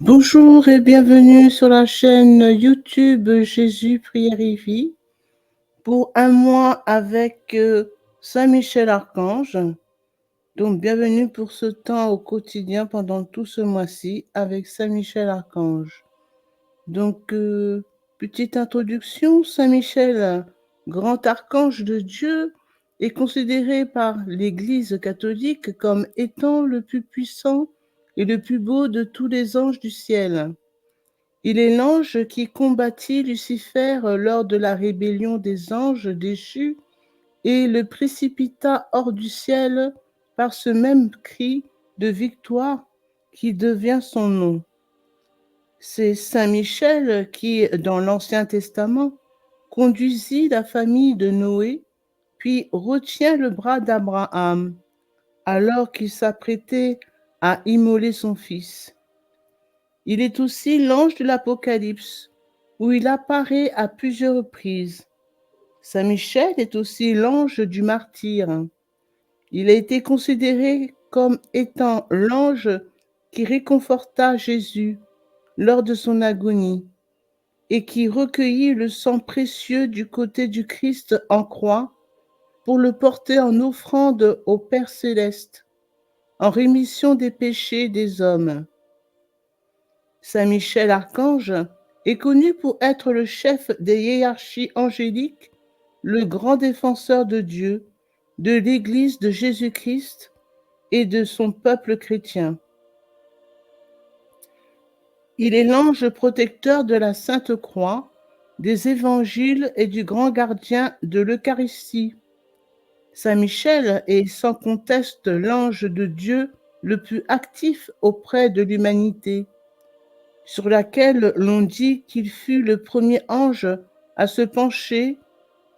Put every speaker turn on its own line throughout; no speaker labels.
Bonjour et bienvenue sur la chaîne YouTube Jésus Prière et Vie pour un mois avec Saint Michel Archange. Donc bienvenue pour ce temps au quotidien pendant tout ce mois-ci avec Saint Michel Archange. Donc petite introduction, Saint Michel, grand archange de Dieu, est considéré par l'Église catholique comme étant le plus puissant et le plus beau de tous les anges du ciel. Il est l'ange qui combattit Lucifer lors de la rébellion des anges déchus et le précipita hors du ciel par ce même cri de victoire qui devient son nom. C'est Saint Michel qui, dans l'Ancien Testament, conduisit la famille de Noé, puis retient le bras d'Abraham alors qu'il s'apprêtait à immoler son fils. Il est aussi l'ange de l'Apocalypse, où il apparaît à plusieurs reprises. Saint Michel est aussi l'ange du martyr. Il a été considéré comme étant l'ange qui réconforta Jésus lors de son agonie et qui recueillit le sang précieux du côté du Christ en croix pour le porter en offrande au Père céleste, en rémission des péchés des hommes. Saint Michel Archange est connu pour être le chef des hiérarchies angéliques, le grand défenseur de Dieu, de l'Église de Jésus-Christ et de son peuple chrétien. Il est l'ange protecteur de la Sainte Croix, des évangiles et du grand gardien de l'Eucharistie. Saint Michel est sans conteste l'ange de Dieu le plus actif auprès de l'humanité, sur laquelle l'on dit qu'il fut le premier ange à se pencher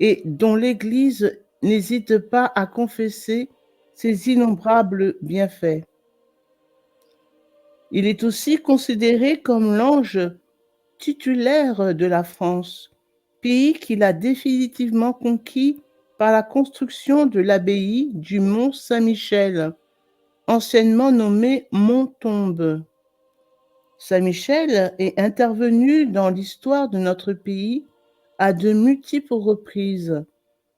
et dont l'Église n'hésite pas à confesser ses innombrables bienfaits. Il est aussi considéré comme l'ange titulaire de la France, pays qu'il a définitivement conquis par la construction de l'abbaye du Mont Saint-Michel, anciennement nommée Mont-Tombe. Saint Michel est intervenu dans l'histoire de notre pays à de multiples reprises,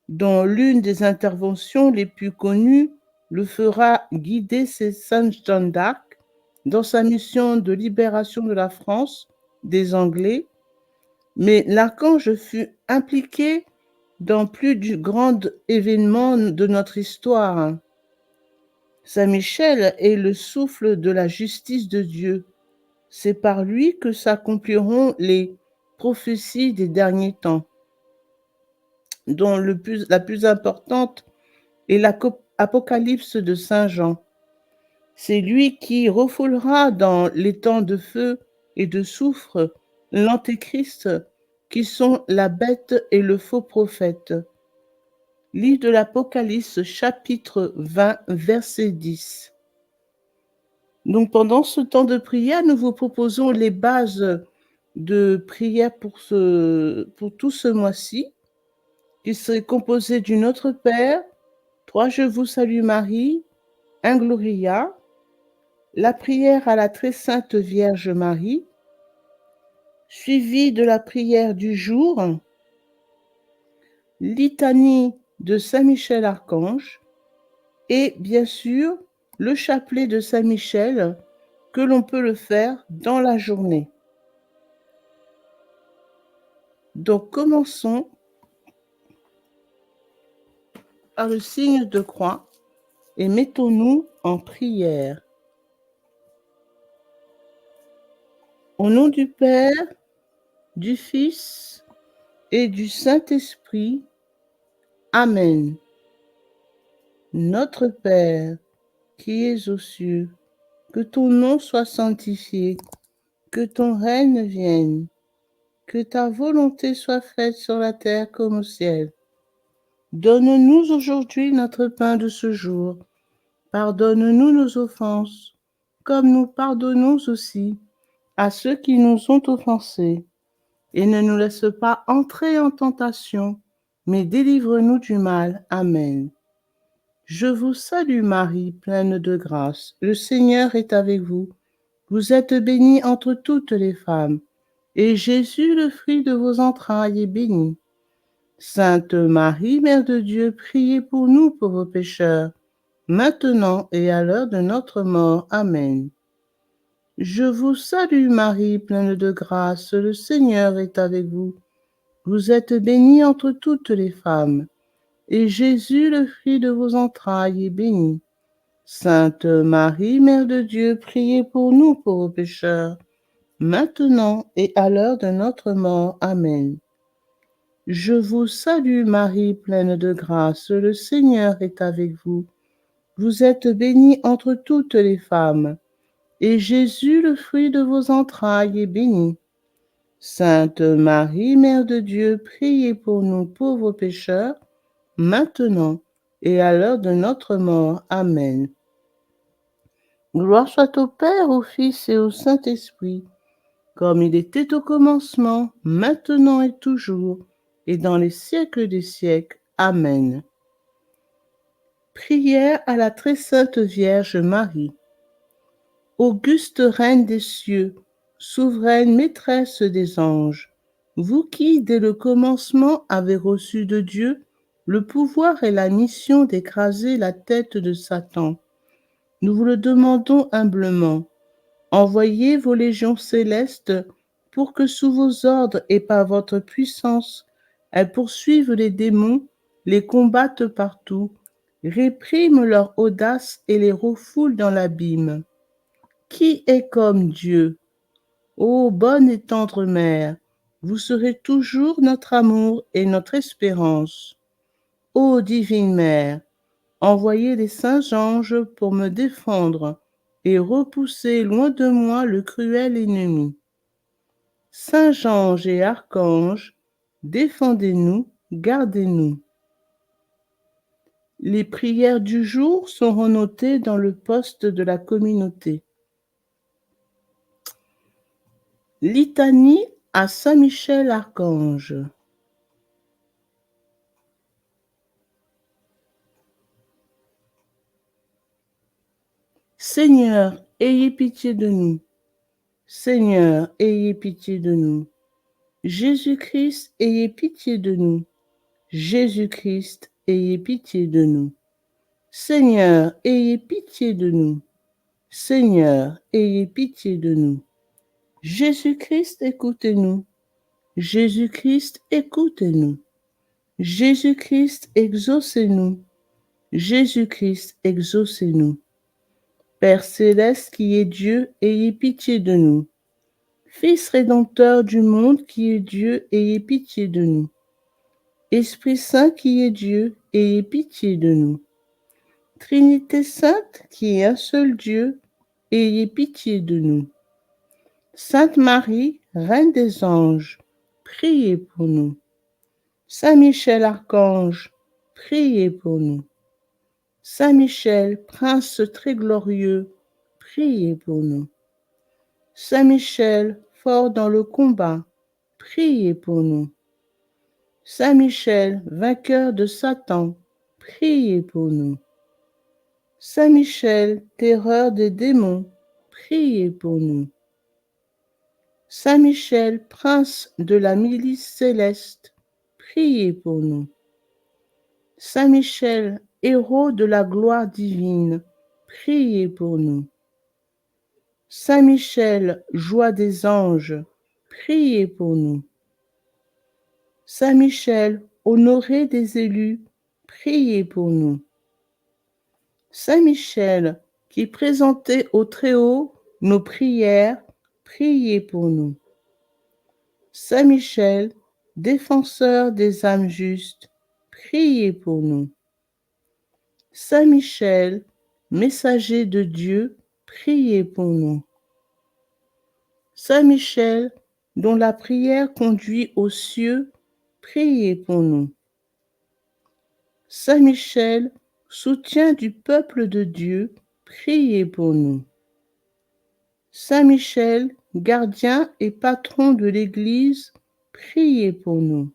dont l'une des interventions les plus connues le fera guider Sainte Jeanne d'Arc dans sa mission de libération de la France des Anglais, mais l'archange fut impliqué dans plus de grands événements de notre histoire. Saint Michel est le souffle de la justice de Dieu. C'est par lui que s'accompliront les prophéties des derniers temps, dont la plus importante est l'Apocalypse de Saint Jean. C'est lui qui refoulera dans les temps de feu et de soufre l'Antéchrist, qui sont la bête et le faux prophète. Livre de l'Apocalypse, chapitre 20, verset 10. Donc pendant ce temps de prière, nous vous proposons les bases de prière pour tout ce mois-ci, qui serait composé du Notre Père, 3 Je vous salue Marie, un Gloria, la prière à la très sainte Vierge Marie, suivi de la prière du jour, litanie de Saint Michel Archange et bien sûr le chapelet de Saint Michel que l'on peut le faire dans la journée. Donc commençons par le signe de croix et mettons-nous en prière. Au nom du Père, du Fils et du Saint-Esprit. Amen. Notre Père, qui es aux cieux, que ton nom soit sanctifié, que ton règne vienne, que ta volonté soit faite sur la terre comme au ciel. Donne-nous aujourd'hui notre pain de ce jour. Pardonne-nous nos offenses, comme nous pardonnons aussi à ceux qui nous ont offensés. Et ne nous laisse pas entrer en tentation, mais délivre-nous du mal. Amen. Je vous salue Marie, pleine de grâce. Le Seigneur est avec vous. Vous êtes bénie entre toutes les femmes, et Jésus, le fruit de vos entrailles, est béni. Sainte Marie, Mère de Dieu, priez pour nous pauvres pécheurs, maintenant et à l'heure de notre mort. Amen. Je vous salue Marie, pleine de grâce, le Seigneur est avec vous. Vous êtes bénie entre toutes les femmes, et Jésus, le fruit de vos entrailles, est béni. Sainte Marie, Mère de Dieu, priez pour nous pauvres pécheurs, maintenant et à l'heure de notre mort. Amen. Je vous salue Marie, pleine de grâce, le Seigneur est avec vous. Vous êtes bénie entre toutes les femmes, et Jésus, le fruit de vos entrailles, est béni. Sainte Marie, Mère de Dieu, priez pour nous pauvres pécheurs, maintenant et à l'heure de notre mort. Amen. Gloire soit au Père, au Fils et au Saint-Esprit, comme il était au commencement, maintenant et toujours, et dans les siècles des siècles. Amen. Prière à la très sainte Vierge Marie. Auguste Reine des cieux, souveraine maîtresse des anges, vous qui, dès le commencement, avez reçu de Dieu le pouvoir et la mission d'écraser la tête de Satan, nous vous le demandons humblement. Envoyez vos légions célestes pour que sous vos ordres et par votre puissance, elles poursuivent les démons, les combattent partout, répriment leur audace et les refoulent dans l'abîme. Qui est comme Dieu? Ô bonne et tendre Mère, vous serez toujours notre amour et notre espérance. Ô divine Mère, envoyez les saints anges pour me défendre et repousser loin de moi le cruel ennemi. Saints anges et archanges, défendez-nous, gardez-nous. Les prières du jour seront notées dans le poste de la communauté. Litanie à Saint Michel Archange. Seigneur, ayez pitié de nous. Seigneur, ayez pitié de nous. Jésus-Christ, ayez pitié de nous. Jésus-Christ, ayez pitié de nous. Seigneur, ayez pitié de nous. Seigneur, ayez pitié de nous. Jésus-Christ, écoutez-nous. Jésus-Christ, écoutez-nous. Jésus-Christ, exaucez-nous. Jésus-Christ, exaucez-nous. Père céleste qui est Dieu, ayez pitié de nous. Fils rédempteur du monde qui est Dieu, ayez pitié de nous. Esprit Saint qui est Dieu, ayez pitié de nous. Trinité sainte qui est un seul Dieu, ayez pitié de nous. Sainte Marie, Reine des anges, priez pour nous. Saint Michel Archange, priez pour nous. Saint Michel, Prince très glorieux, priez pour nous. Saint Michel, fort dans le combat, priez pour nous. Saint Michel, vainqueur de Satan, priez pour nous. Saint Michel, terreur des démons, priez pour nous. Saint Michel, prince de la milice céleste, priez pour nous. Saint Michel, héros de la gloire divine, priez pour nous. Saint Michel, joie des anges, priez pour nous. Saint Michel, honoré des élus, priez pour nous. Saint Michel, qui présentait au Très-Haut nos prières, priez pour nous. Saint Michel, défenseur des âmes justes, priez pour nous. Saint Michel, messager de Dieu, priez pour nous. Saint Michel, dont la prière conduit aux cieux, priez pour nous. Saint Michel, soutien du peuple de Dieu, priez pour nous. Saint Michel, gardien et patron de l'Église, priez pour nous.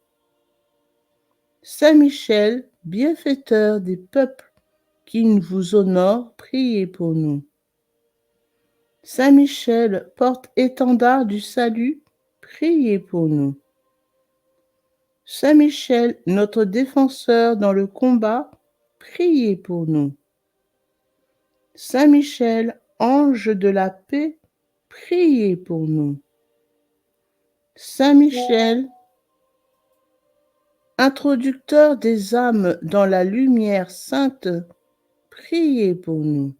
Saint Michel, bienfaiteur des peuples qui vous honorent, priez pour nous. Saint Michel, porte-étendard du salut, priez pour nous. Saint Michel, notre défenseur dans le combat, priez pour nous. Saint Michel, ange de la paix, priez pour nous. Saint Michel, introducteur des âmes dans la lumière sainte, priez pour nous.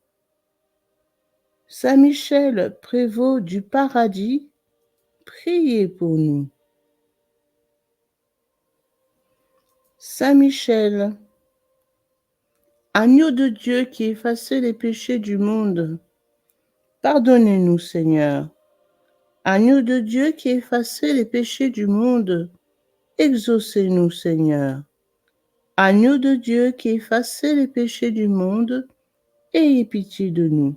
Saint Michel, prévôt du paradis, priez pour nous. Saint Michel, agneau de Dieu qui effacez les péchés du monde, pardonnez-nous, Seigneur. Agneau de Dieu qui effacez les péchés du monde, exaucez-nous, Seigneur. Agneau de Dieu qui effacez les péchés du monde, ayez pitié de nous.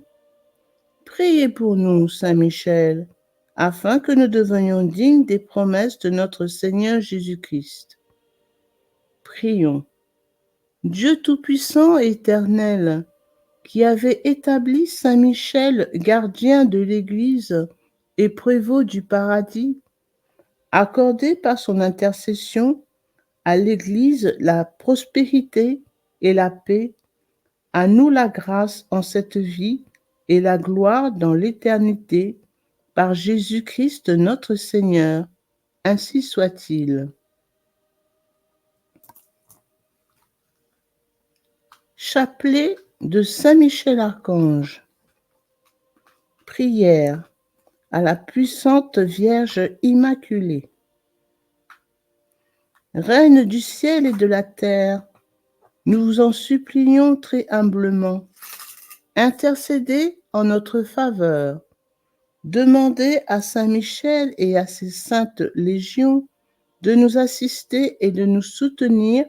Priez pour nous, Saint Michel, afin que nous devenions dignes des promesses de notre Seigneur Jésus-Christ. Prions. Dieu Tout-Puissant et Éternel, qui avait établi Saint Michel, gardien de l'Église et prévôt du paradis, accordez par son intercession à l'Église la prospérité et la paix, à nous la grâce en cette vie et la gloire dans l'éternité, par Jésus-Christ notre Seigneur. Ainsi soit-il. Chapelet de Saint Michel Archange. Prière à la puissante Vierge Immaculée. Reine du ciel et de la terre, nous vous en supplions très humblement. Intercédez en notre faveur. Demandez à Saint Michel et à ses saintes légions de nous assister et de nous soutenir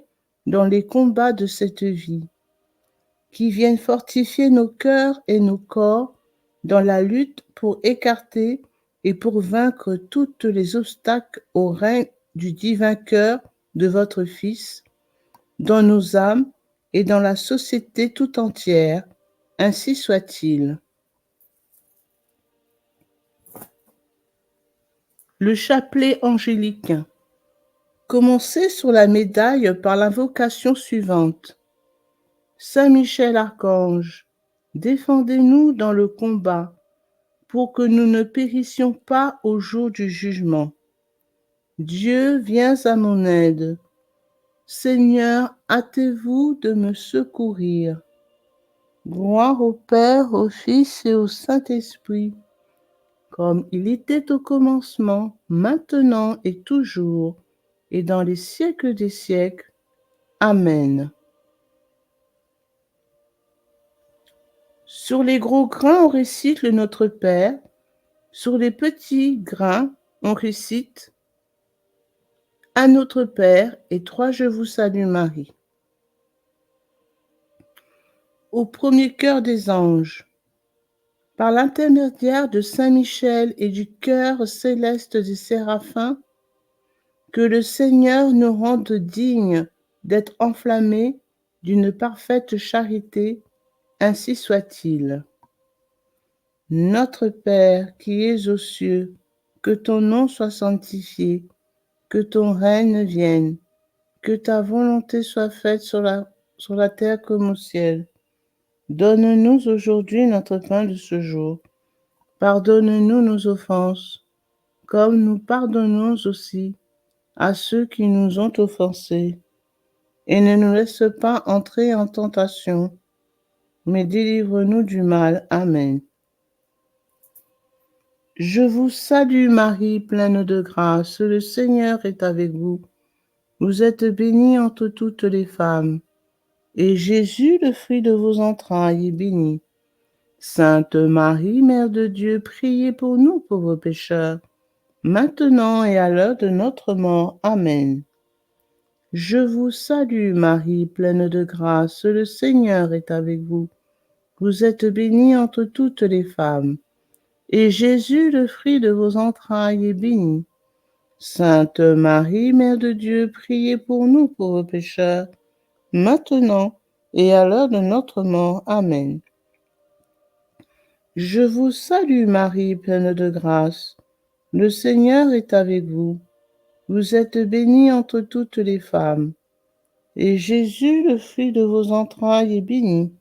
dans les combats de cette vie, qui viennent fortifier nos cœurs et nos corps dans la lutte pour écarter et pour vaincre tous les obstacles au règne du divin cœur de votre Fils, dans nos âmes et dans la société tout entière. Ainsi soit-il. Le chapelet angélique. Commencez sur la médaille par l'invocation suivante. Saint Michel Archange, défendez-nous dans le combat, pour que nous ne périssions pas au jour du jugement. Dieu, viens à mon aide. Seigneur, hâtez-vous de me secourir. Gloire au Père, au Fils et au Saint-Esprit, comme il était au commencement, maintenant et toujours, et dans les siècles des siècles. Amen. Sur les gros grains, on récite le Notre Père. Sur les petits grains, on récite Un Notre Père et 3 Je vous salue Marie. Au premier cœur des anges, par l'intermédiaire de Saint Michel et du cœur céleste des séraphins, que le Seigneur nous rende dignes d'être enflammés d'une parfaite charité, ainsi soit-il. Notre Père qui es aux cieux, que ton nom soit sanctifié, que ton règne vienne, que ta volonté soit faite sur la terre comme au ciel. Donne-nous aujourd'hui notre pain de ce jour. Pardonne-nous nos offenses, comme nous pardonnons aussi à ceux qui nous ont offensés. Et ne nous laisse pas entrer en tentation, mais délivre-nous du mal. Amen. Je vous salue Marie, pleine de grâce, le Seigneur est avec vous. Vous êtes bénie entre toutes les femmes, et Jésus, le fruit de vos entrailles, est béni. Sainte Marie, Mère de Dieu, priez pour nous pauvres pécheurs, maintenant et à l'heure de notre mort. Amen. Je vous salue Marie, pleine de grâce, le Seigneur est avec vous. Vous êtes bénie entre toutes les femmes, et Jésus, le fruit de vos entrailles, est béni. Sainte Marie, Mère de Dieu, priez pour nous pauvres pécheurs, maintenant et à l'heure de notre mort. Amen. Je vous salue Marie, pleine de grâce. Le Seigneur est avec vous. Vous êtes bénie entre toutes les femmes. Et Jésus, le fruit de vos entrailles, est béni.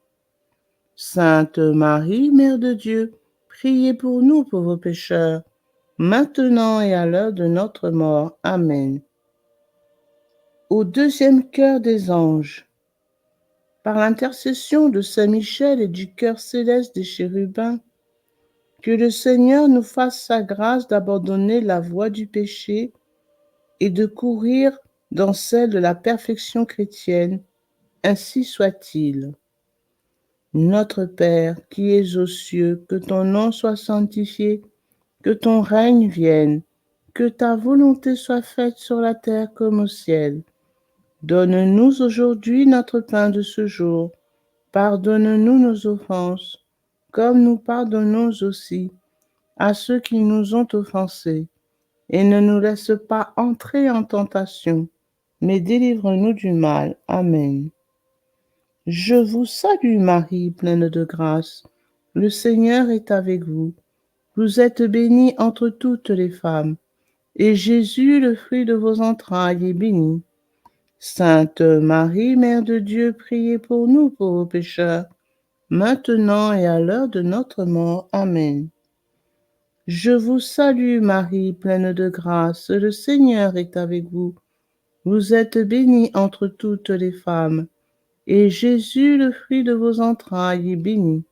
Sainte Marie, Mère de Dieu, priez pour nous pauvres pécheurs, maintenant et à l'heure de notre mort. Amen. Au deuxième cœur des anges, par l'intercession de Saint Michel et du cœur céleste des chérubins, que le Seigneur nous fasse sa grâce d'abandonner la voie du péché et de courir dans celle de la perfection chrétienne. Ainsi soit-il. Notre Père, qui es aux cieux, que ton nom soit sanctifié, que ton règne vienne, que ta volonté soit faite sur la terre comme au ciel. Donne-nous aujourd'hui notre pain de ce jour. Pardonne-nous nos offenses, comme nous pardonnons aussi à ceux qui nous ont offensés. Et ne nous laisse pas entrer en tentation, mais délivre-nous du mal. Amen. Je vous salue Marie, pleine de grâce. Le Seigneur est avec vous. Vous êtes bénie entre toutes les femmes, et Jésus, le fruit de vos entrailles, est béni. Sainte Marie, Mère de Dieu, priez pour nous pauvres pécheurs, maintenant et à l'heure de notre mort. Amen. Je vous salue Marie, pleine de grâce, le Seigneur est avec vous. Vous êtes bénie entre toutes les femmes, et Jésus, le fruit de vos entrailles, est béni.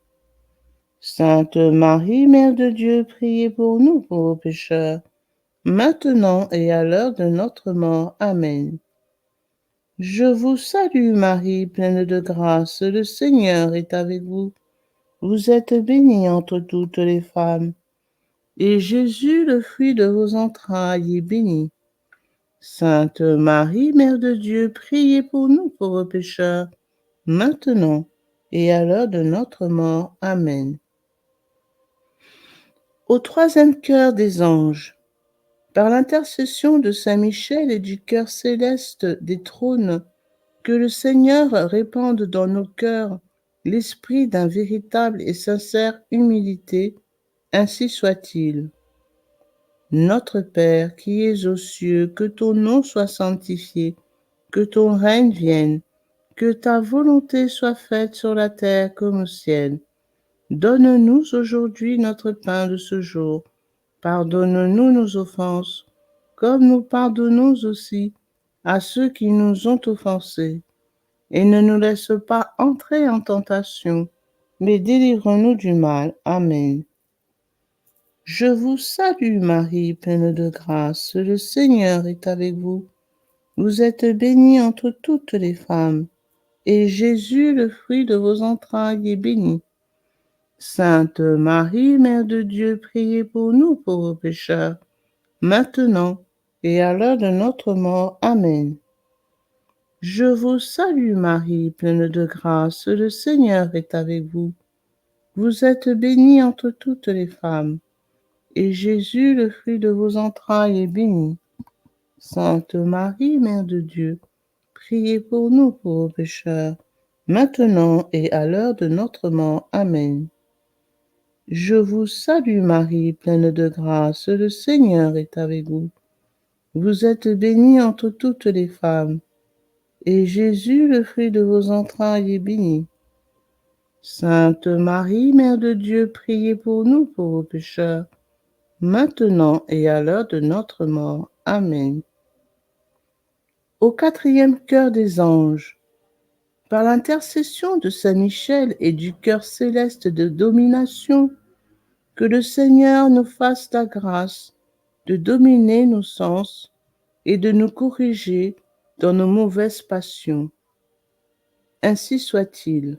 Sainte Marie, Mère de Dieu, priez pour nous pauvres pécheurs, maintenant et à l'heure de notre mort. Amen. Je vous salue Marie, pleine de grâce, le Seigneur est avec vous. Vous êtes bénie entre toutes les femmes, et Jésus, le fruit de vos entrailles, est béni. Sainte Marie, Mère de Dieu, priez pour nous pauvres pécheurs, maintenant et à l'heure de notre mort. Amen. Au troisième cœur des anges, par l'intercession de Saint Michel et du cœur céleste des trônes, que le Seigneur répande dans nos cœurs l'esprit d'un véritable et sincère humilité, ainsi soit-il. Notre Père qui es aux cieux, que ton nom soit sanctifié, que ton règne vienne, que ta volonté soit faite sur la terre comme au ciel. Donne-nous aujourd'hui notre pain de ce jour. Pardonne-nous nos offenses, comme nous pardonnons aussi à ceux qui nous ont offensés. Et ne nous laisse pas entrer en tentation, mais délivre-nous du mal. Amen. Je vous salue Marie, pleine de grâce, le Seigneur est avec vous. Vous êtes bénie entre toutes les femmes, et Jésus, le fruit de vos entrailles, est béni. Sainte Marie, Mère de Dieu, priez pour nous pauvres pécheurs, maintenant et à l'heure de notre mort. Amen. Je vous salue Marie, pleine de grâce, le Seigneur est avec vous. Vous êtes bénie entre toutes les femmes, et Jésus, le fruit de vos entrailles, est béni. Sainte Marie, Mère de Dieu, priez pour nous pauvres pécheurs, maintenant et à l'heure de notre mort. Amen. Je vous salue Marie, pleine de grâce, le Seigneur est avec vous. Vous êtes bénie entre toutes les femmes, et Jésus, le fruit de vos entrailles, est béni. Sainte Marie, Mère de Dieu, priez pour nous pauvres pécheurs, maintenant et à l'heure de notre mort. Amen. Au quatrième cœur des anges, par l'intercession de Saint Michel et du cœur céleste de domination, que le Seigneur nous fasse la grâce de dominer nos sens et de nous corriger dans nos mauvaises passions. Ainsi soit-il.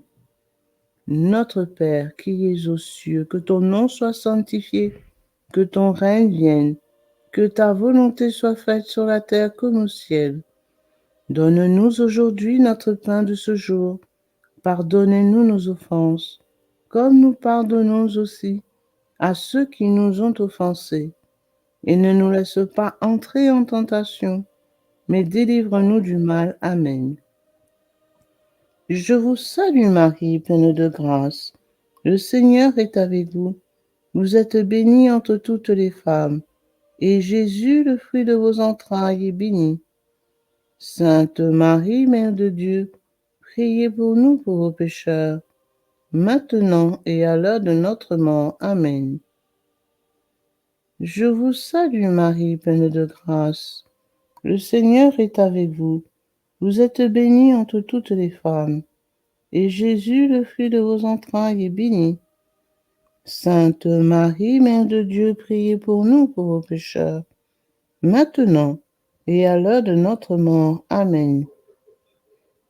Notre Père qui es aux cieux, que ton nom soit sanctifié, que ton règne vienne, que ta volonté soit faite sur la terre comme au ciel. Donne-nous aujourd'hui notre pain de ce jour. Pardonnez-nous nos offenses, comme nous pardonnons aussi à ceux qui nous ont offensés. Et ne nous laisse pas entrer en tentation, mais délivre-nous du mal. Amen. Je vous salue Marie, pleine de grâce. Le Seigneur est avec vous. Vous êtes bénie entre toutes les femmes, et Jésus, le fruit de vos entrailles, est béni. Sainte Marie, Mère de Dieu, priez pour nous pauvres pécheurs, maintenant et à l'heure de notre mort. Amen. Je vous salue Marie, pleine de grâce. Le Seigneur est avec vous. Vous êtes bénie entre toutes les femmes, et Jésus, le fruit de vos entrailles, est béni. Sainte Marie, Mère de Dieu, priez pour nous pauvres pécheurs, maintenant et à l'heure de notre mort. Amen.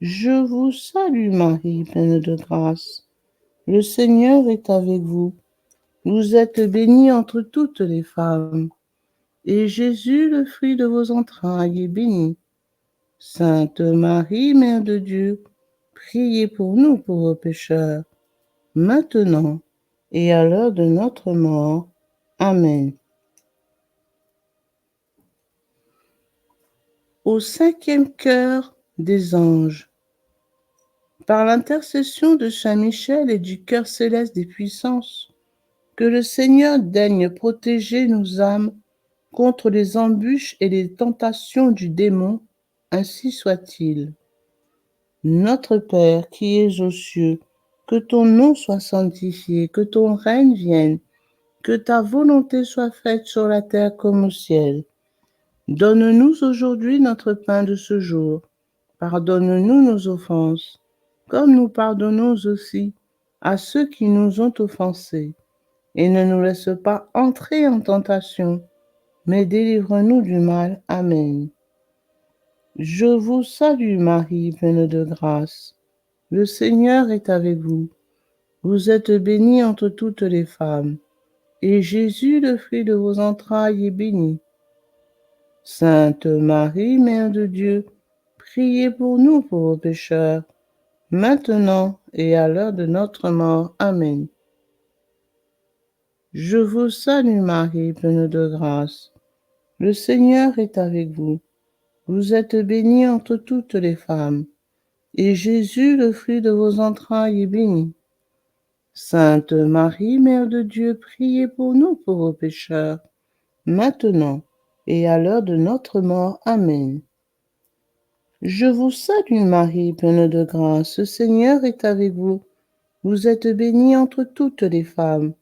Je vous salue Marie, pleine de grâce. Le Seigneur est avec vous. Vous êtes bénie entre toutes les femmes, et Jésus, le fruit de vos entrailles, est béni. Sainte Marie, Mère de Dieu, priez pour nous pauvres pécheurs, maintenant et à l'heure de notre mort. Amen. Au cinquième cœur des anges, par l'intercession de Saint Michel et du cœur céleste des puissances, que le Seigneur daigne protéger nos âmes contre les embûches et les tentations du démon, ainsi soit-il. Notre Père qui es aux cieux, que ton nom soit sanctifié, que ton règne vienne, que ta volonté soit faite sur la terre comme au ciel. Donne-nous aujourd'hui notre pain de ce jour. Pardonne-nous nos offenses, comme nous pardonnons aussi à ceux qui nous ont offensés. Et ne nous laisse pas entrer en tentation, mais délivre-nous du mal. Amen. Je vous salue Marie, pleine de grâce. Le Seigneur est avec vous. Vous êtes bénie entre toutes les femmes, et Jésus, le fruit de vos entrailles, est béni. Sainte Marie, Mère de Dieu, priez pour nous pauvres pécheurs, maintenant et à l'heure de notre mort. Amen. Je vous salue Marie, pleine de grâce. Le Seigneur est avec vous. Vous êtes bénie entre toutes les femmes, et Jésus, le fruit de vos entrailles, est béni. Sainte Marie, Mère de Dieu, priez pour nous pauvres pécheurs, maintenant et à l'heure de notre mort. Amen. Je vous salue Marie, pleine de grâce, le Seigneur est avec vous. Vous êtes bénie entre toutes les femmes,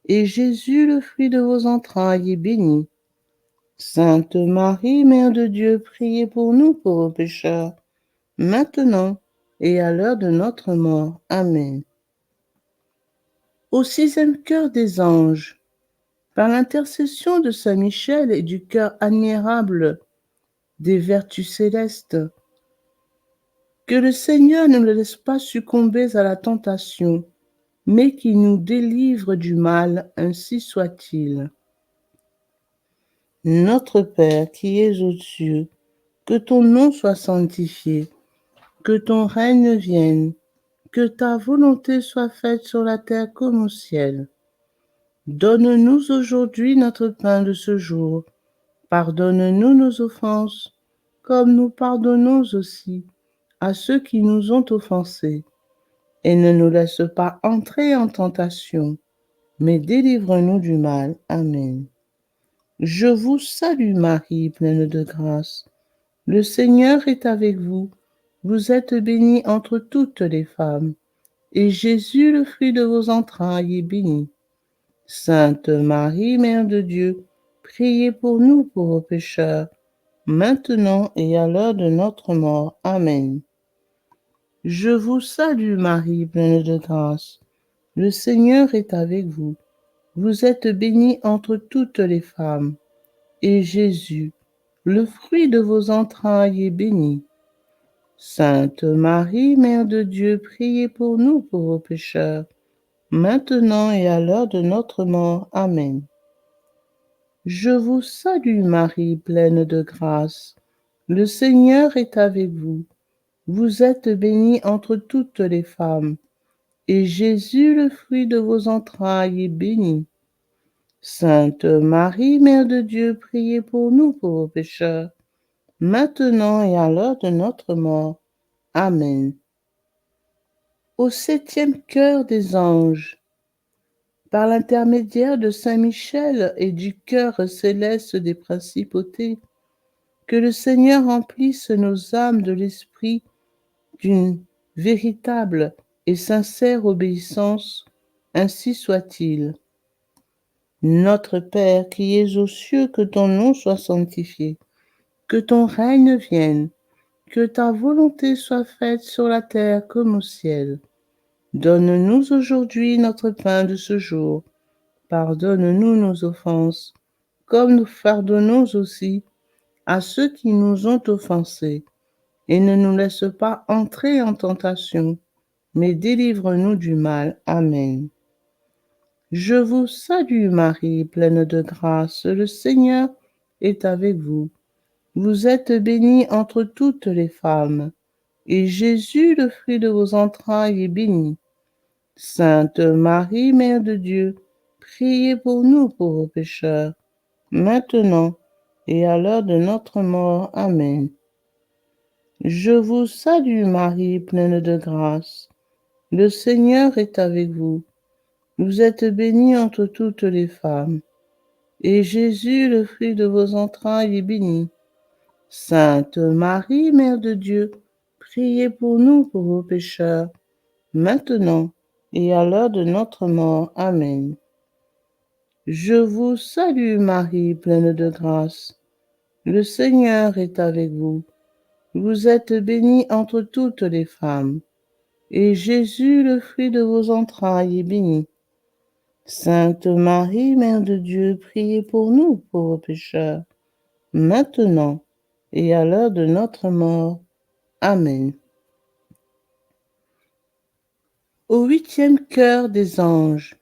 et Jésus, le fruit de vos entrailles, est béni. Sainte Marie, Mère de Dieu, priez pour nous pauvres pécheurs, maintenant et à l'heure de notre mort. Amen. Au sixième cœur des anges, par l'intercession de Saint Michel et du cœur admirable des vertus célestes, que le Seigneur ne nous laisse pas succomber à la tentation, mais qu'il nous délivre du mal, ainsi soit-il. Notre Père qui es aux cieux, que ton nom soit sanctifié, que ton règne vienne, que ta volonté soit faite sur la terre comme au ciel. Donne-nous aujourd'hui notre pain de ce jour. Pardonne-nous nos offenses, comme nous pardonnons aussi à ceux qui nous ont offensés. Et ne nous laisse pas entrer en tentation, mais délivre-nous du mal. Amen. Je vous salue Marie, pleine de grâce. Le Seigneur est avec vous. Vous êtes bénie entre toutes les femmes, et Jésus, le fruit de vos entrailles, est béni. Sainte Marie, Mère de Dieu, priez pour nous pauvres pécheurs, maintenant et à l'heure de notre mort. Amen. Je vous salue Marie, pleine de grâce. Le Seigneur est avec vous. Vous êtes bénie entre toutes les femmes, et Jésus, le fruit de vos entrailles, est béni. Sainte Marie, Mère de Dieu, priez pour nous pauvres pécheurs, maintenant et à l'heure de notre mort. Amen. Je vous salue Marie, pleine de grâce. Le Seigneur est avec vous. Vous êtes bénie entre toutes les femmes, et Jésus, le fruit de vos entrailles, est béni. Sainte Marie, Mère de Dieu, priez pour nous pauvres pécheurs, maintenant et à l'heure de notre mort. Amen. Au septième cœur des anges, Par l'intermédiaire de Saint Michel et du cœur céleste des principautés, que le Seigneur remplisse nos âmes de l'esprit d'une véritable et sincère obéissance, ainsi soit-il. Notre Père qui es aux cieux, que ton nom soit sanctifié, que ton règne vienne, que ta volonté soit faite sur la terre comme au ciel. Donne-nous aujourd'hui notre pain de ce jour. Pardonne-nous nos offenses, comme nous pardonnons aussi à ceux qui nous ont offensés. Et ne nous laisse pas entrer en tentation, mais délivre-nous du mal. Amen. Je vous salue Marie, pleine de grâce, le Seigneur est avec vous. Vous êtes bénie entre toutes les femmes, et Jésus, le fruit de vos entrailles, est béni. Sainte Marie, Mère de Dieu, priez pour nous pauvres pécheurs, maintenant et à l'heure de notre mort. Amen. Je vous salue Marie, pleine de grâce. Le Seigneur est avec vous. Vous êtes bénie entre toutes les femmes, et Jésus, le fruit de vos entrailles, est béni. Sainte Marie, Mère de Dieu, priez pour nous pauvres pécheurs, maintenant et à l'heure de notre mort. Amen. Je vous salue Marie, pleine de grâce. Le Seigneur est avec vous. Vous êtes bénie entre toutes les femmes, et Jésus, le fruit de vos entrailles, est béni. Sainte Marie, Mère de Dieu, priez pour nous pauvres pécheurs, maintenant et à l'heure de notre mort. Amen. Au huitième cœur des anges,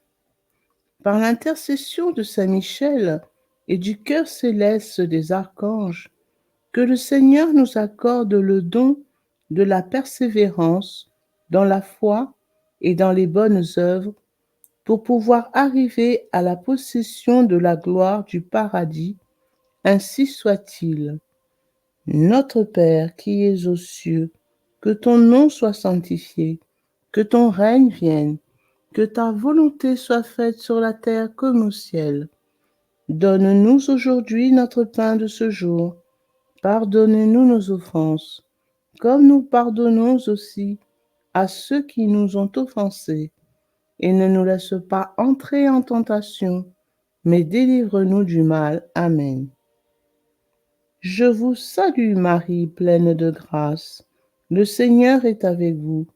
par l'intercession de Saint Michel et du cœur céleste des archanges, que le Seigneur nous accorde le don de la persévérance dans la foi et dans les bonnes œuvres pour pouvoir arriver à la possession de la gloire du paradis, ainsi soit-il. Notre Père qui es aux cieux, que ton nom soit sanctifié, que ton règne vienne, que ta volonté soit faite sur la terre comme au ciel. Donne-nous aujourd'hui notre pain de ce jour. Pardonne-nous nos offenses, comme nous pardonnons aussi à ceux qui nous ont offensés. Et ne nous laisse pas entrer en tentation, mais délivre-nous du mal. Amen. Je vous salue Marie, pleine de grâce. Le Seigneur est avec vous.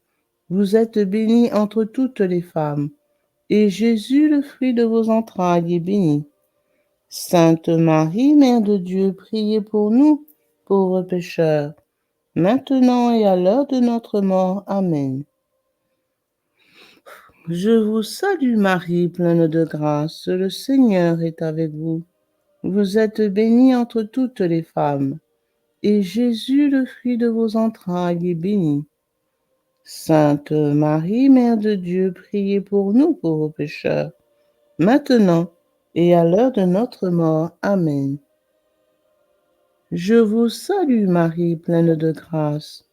Vous êtes bénie entre toutes les femmes, et Jésus, le fruit de vos entrailles, est béni. Sainte Marie, Mère de Dieu, priez pour nous, pauvres pécheurs, maintenant et à l'heure de notre mort. Amen. Je vous salue Marie, pleine de grâce, le Seigneur est avec vous. Vous êtes bénie entre toutes les femmes, et Jésus, le fruit de vos entrailles, est béni. Sainte Marie, Mère de Dieu, priez pour nous pauvres pécheurs, maintenant et à l'heure de notre mort. Amen. Je vous salue Marie, pleine de grâce.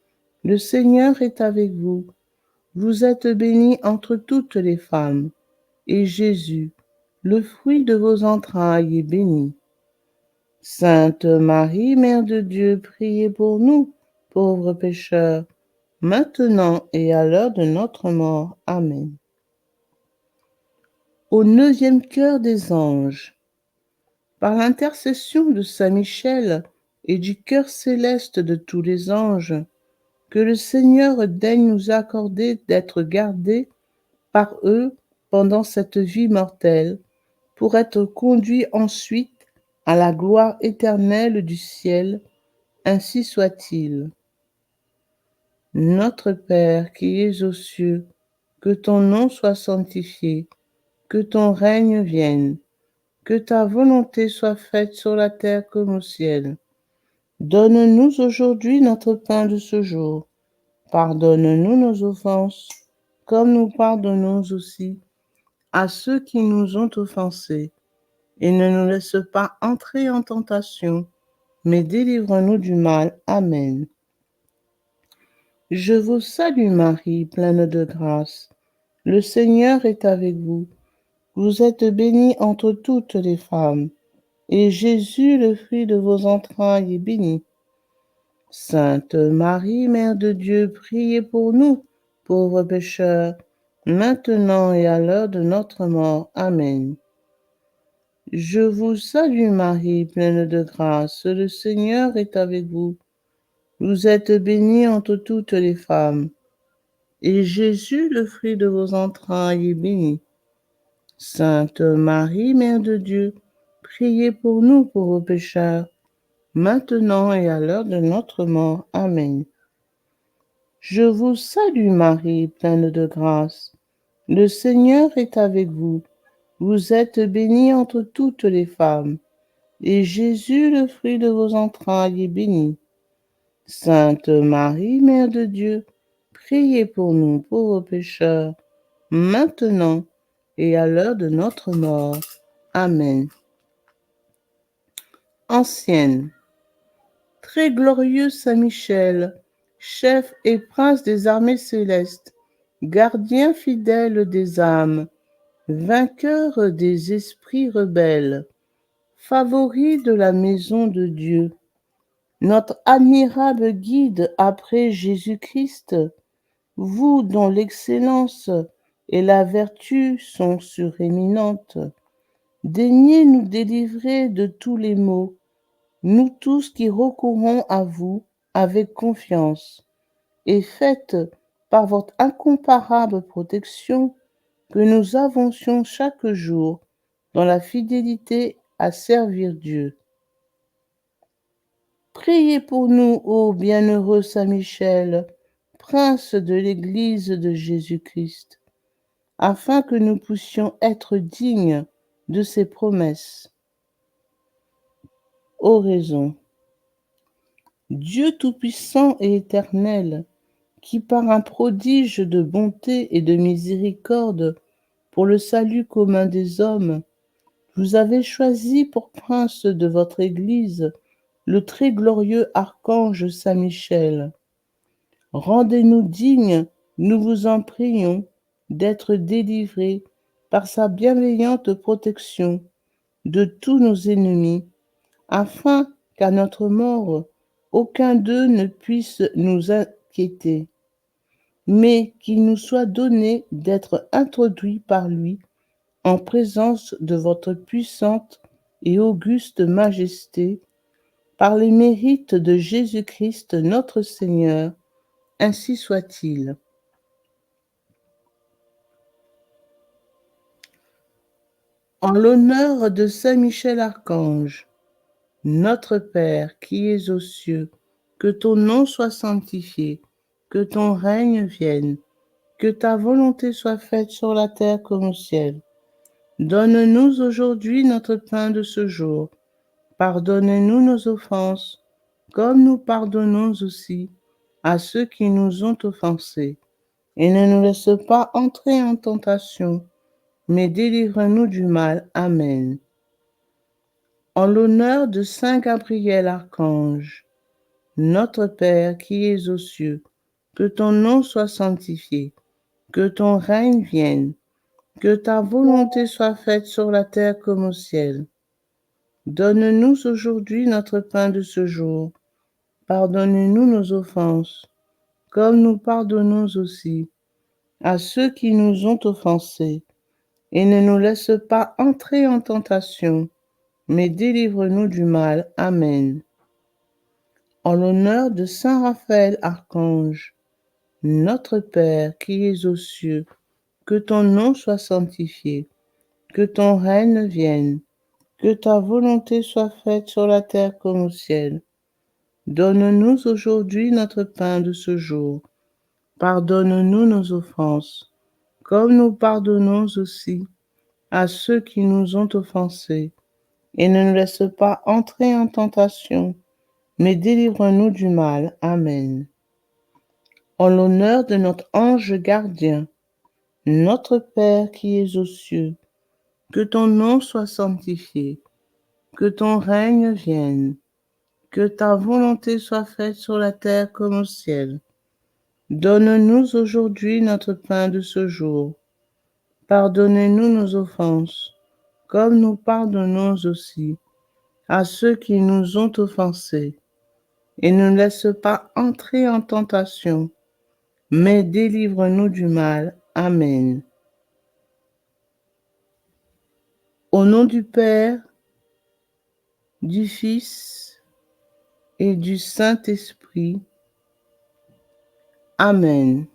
Le Seigneur est avec vous. Vous êtes bénie entre toutes les femmes, et Jésus, le fruit de vos entrailles, est béni. Sainte Marie, Mère de Dieu, priez pour nous, pauvres pécheurs, maintenant et à l'heure de notre mort. Amen. Au neuvième cœur des anges, par l'intercession de Saint Michel et du cœur céleste de tous les anges, que le Seigneur daigne nous accorder d'être gardés par eux pendant cette vie mortelle, pour être conduits ensuite à la gloire éternelle du ciel, ainsi soit-il. Notre Père qui es aux cieux, que ton nom soit sanctifié, que ton règne vienne, que ta volonté soit faite sur la terre comme au ciel. Donne-nous aujourd'hui notre pain de ce jour. Pardonne-nous nos offenses, comme nous pardonnons aussi à ceux qui nous ont offensés. Et ne nous laisse pas entrer en tentation, mais délivre-nous du mal. Amen. Je vous salue Marie, pleine de grâce. Le Seigneur est avec vous. Vous êtes bénie entre toutes les femmes, et Jésus, le fruit de vos entrailles, est béni. Sainte Marie, Mère de Dieu, priez pour nous, pauvres pécheurs, maintenant et à l'heure de notre mort. Amen. Je vous salue Marie, pleine de grâce, le Seigneur est avec vous. Vous êtes bénie entre toutes les femmes, et Jésus, le fruit de vos entrailles, est béni. Sainte Marie, Mère de Dieu, priez pour nous pauvres pécheurs, maintenant et à l'heure de notre mort. Amen. Je vous salue Marie, pleine de grâce. Le Seigneur est avec vous. Vous êtes bénie entre toutes les femmes, et Jésus, le fruit de vos entrailles, est béni. Sainte Marie, Mère de Dieu, priez pour nous pauvres pécheurs, maintenant et à l'heure de notre mort. Amen. Ancienne. Très glorieux Saint Michel, chef et prince des armées célestes, gardien fidèle des âmes, vainqueur des esprits rebelles, favori de la maison de Dieu, notre admirable guide après Jésus-Christ, vous dont l'excellence et la vertu sont suréminentes, daignez nous délivrer de tous les maux, nous tous qui recourons à vous avec confiance, et faites, par votre incomparable protection, que nous avancions chaque jour dans la fidélité à servir Dieu. Priez pour nous, ô bienheureux Saint Michel, prince de l'Église de Jésus-Christ, afin que nous puissions être dignes de ses promesses. Oraison. Dieu Tout-Puissant et Éternel, qui par un prodige de bonté et de miséricorde pour le salut commun des hommes, vous avez choisi pour prince de votre Église le très glorieux archange Saint Michel. Rendez-nous dignes, nous vous en prions, d'être délivrés par sa bienveillante protection de tous nos ennemis, afin qu'à notre mort, aucun d'eux ne puisse nous inquiéter, mais qu'il nous soit donné d'être introduits par lui en présence de votre puissante et auguste majesté, par les mérites de Jésus-Christ notre Seigneur, ainsi soit-il. En l'honneur de Saint Michel Archange, notre Père qui es aux cieux, que ton nom soit sanctifié, que ton règne vienne, que ta volonté soit faite sur la terre comme au ciel. Donne-nous aujourd'hui notre pain de ce jour. Pardonne-nous nos offenses, comme nous pardonnons aussi à ceux qui nous ont offensés. Et ne nous laisse pas entrer en tentation, mais délivre-nous du mal. Amen. En l'honneur de Saint Gabriel Archange, notre Père qui es aux cieux, que ton nom soit sanctifié, que ton règne vienne, que ta volonté soit faite sur la terre comme au ciel. Donne-nous aujourd'hui notre pain de ce jour. Pardonne-nous nos offenses, comme nous pardonnons aussi à ceux qui nous ont offensés. Et ne nous laisse pas entrer en tentation, mais délivre-nous du mal. Amen. En l'honneur de Saint Raphaël Archange, notre Père qui es aux cieux, que ton nom soit sanctifié, que ton règne vienne, que ta volonté soit faite sur la terre comme au ciel. Donne-nous aujourd'hui notre pain de ce jour. Pardonne-nous nos offenses, comme nous pardonnons aussi à ceux qui nous ont offensés. Et ne nous laisse pas entrer en tentation, mais délivre-nous du mal. Amen. En l'honneur de notre ange gardien, notre Père qui es aux cieux, que ton nom soit sanctifié, que ton règne vienne, que ta volonté soit faite sur la terre comme au ciel. Donne-nous aujourd'hui notre pain de ce jour. Pardonnez-nous nos offenses, comme nous pardonnons aussi à ceux qui nous ont offensés. Et ne nous laisse pas entrer en tentation, mais délivre-nous du mal. Amen. Au nom du Père, du Fils et du Saint-Esprit. Amen.